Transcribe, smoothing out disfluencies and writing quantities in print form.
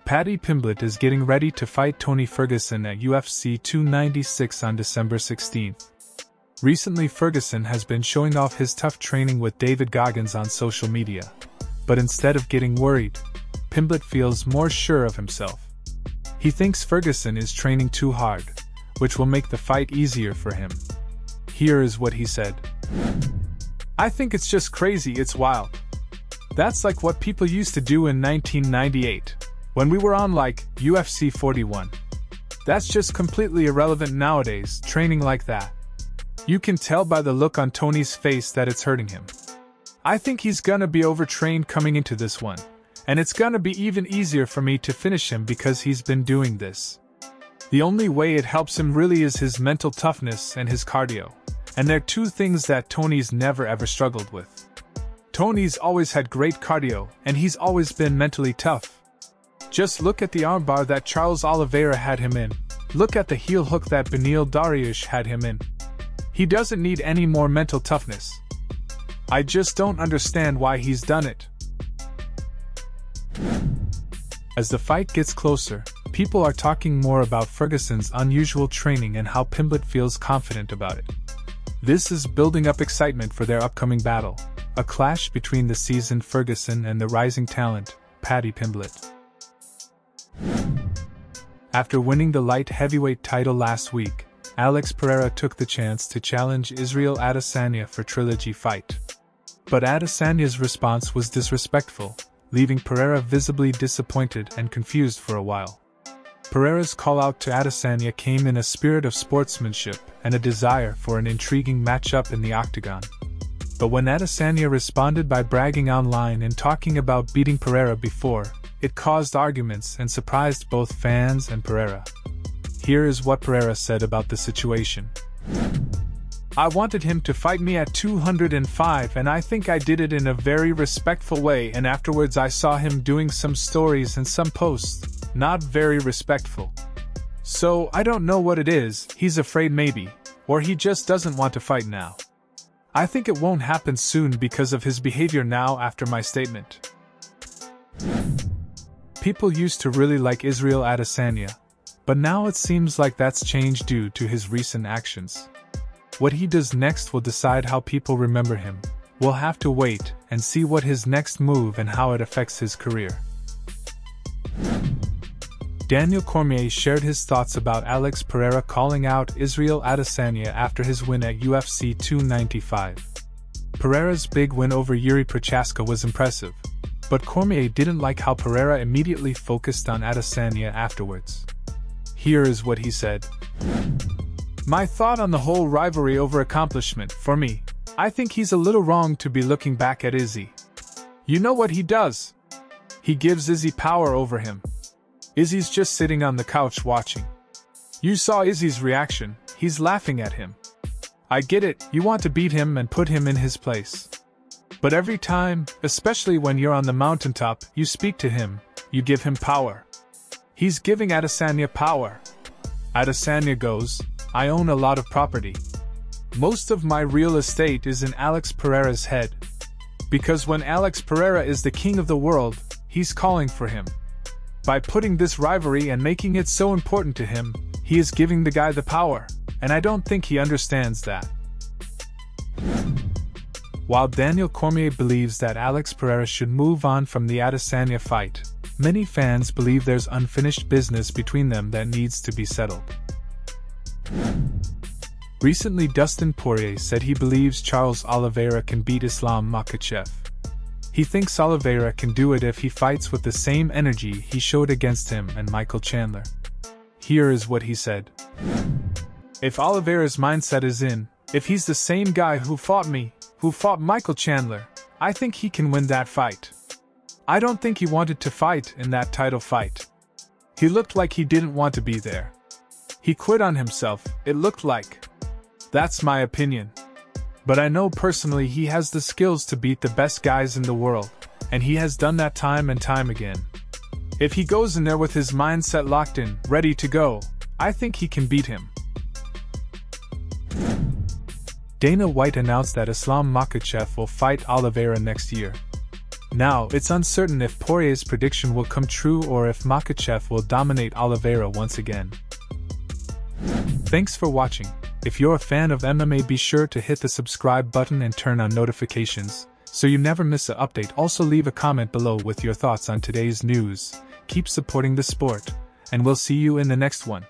Paddy Pimblett is getting ready to fight Tony Ferguson at UFC 296 on December 16th. Recently, Ferguson has been showing off his tough training with David Goggins on social media. But instead of getting worried, Pimblett feels more sure of himself. He thinks Ferguson is training too hard, which will make the fight easier for him. Here is what he said. "I think it's just crazy, it's wild. That's like what people used to do in 1998. When we were on like UFC 41. That's just completely irrelevant nowadays, training like that. You can tell by the look on Tony's face that it's hurting him. I think he's gonna be overtrained coming into this one, and it's gonna be even easier for me to finish him because he's been doing this. The only way it helps him really is his mental toughness and his cardio, and they're two things that Tony's never ever struggled with. Tony's always had great cardio, and he's always been mentally tough. Just look at the armbar that Charles Oliveira had him in. Look at the heel hook that Beneil Dariush had him in. He doesn't need any more mental toughness. I just don't understand why he's done it." As the fight gets closer, people are talking more about Ferguson's unusual training and how Pimblett feels confident about it. This is building up excitement for their upcoming battle, a clash between the seasoned Ferguson and the rising talent, Paddy Pimblett. After winning the light heavyweight title last week, Alex Pereira took the chance to challenge Israel Adesanya for trilogy fight. But Adesanya's response was disrespectful, leaving Pereira visibly disappointed and confused for a while. Pereira's call-out to Adesanya came in a spirit of sportsmanship and a desire for an intriguing matchup in the octagon. But when Adesanya responded by bragging online and talking about beating Pereira before, it caused arguments and surprised both fans and Pereira. Here is what Pereira said about the situation. "I wanted him to fight me at 205 and I think I did it in a very respectful way, and afterwards I saw him doing some stories and some posts, not very respectful. So I don't know what it is, he's afraid maybe, or he just doesn't want to fight now. I think it won't happen soon because of his behavior now after my statement." People used to really like Israel Adesanya, but now it seems like that's changed due to his recent actions. What he does next will decide how people remember him. We'll have to wait and see what his next move and how it affects his career. Daniel Cormier shared his thoughts about Alex Pereira calling out Israel Adesanya after his win at UFC 295. Pereira's big win over Yuri Prochaska was impressive, but Cormier didn't like how Pereira immediately focused on Adesanya afterwards. Here is what he said. "My thought on the whole rivalry over accomplishment, for me, I think he's a little wrong to be looking back at Izzy. You know what he does? He gives Izzy power over him. Izzy's just sitting on the couch watching. You saw Izzy's reaction, he's laughing at him. I get it, you want to beat him and put him in his place. But every time, especially when you're on the mountaintop, you speak to him, you give him power. He's giving Adesanya power. Adesanya goes, I own a lot of property. Most of my real estate is in Alex Pereira's head. Because when Alex Pereira is the king of the world, he's calling for him. By putting this rivalry and making it so important to him, he is giving the guy the power, and I don't think he understands that." While Daniel Cormier believes that Alex Pereira should move on from the Adesanya fight, many fans believe there's unfinished business between them that needs to be settled. Recently, Dustin Poirier said he believes Charles Oliveira can beat Islam Makhachev. He thinks Oliveira can do it if he fights with the same energy he showed against him and Michael Chandler. Here is what he said. "If Oliveira's mindset is in, if he's the same guy who fought me, who fought Michael Chandler, I think he can win that fight. I don't think he wanted to fight in that title fight. He looked like he didn't want to be there. He quit on himself, it looked like. That's my opinion. But I know personally he has the skills to beat the best guys in the world, and he has done that time and time again. If he goes in there with his mindset locked in, ready to go, I think he can beat him." Dana White announced that Islam Makhachev will fight Oliveira next year. Now, it's uncertain if Poirier's prediction will come true or if Makhachev will dominate Oliveira once again. Thanks for watching. If you're a fan of MMA, be sure to hit the subscribe button and turn on notifications, so you never miss an update. Also leave a comment below with your thoughts on today's news. Keep supporting the sport, and we'll see you in the next one.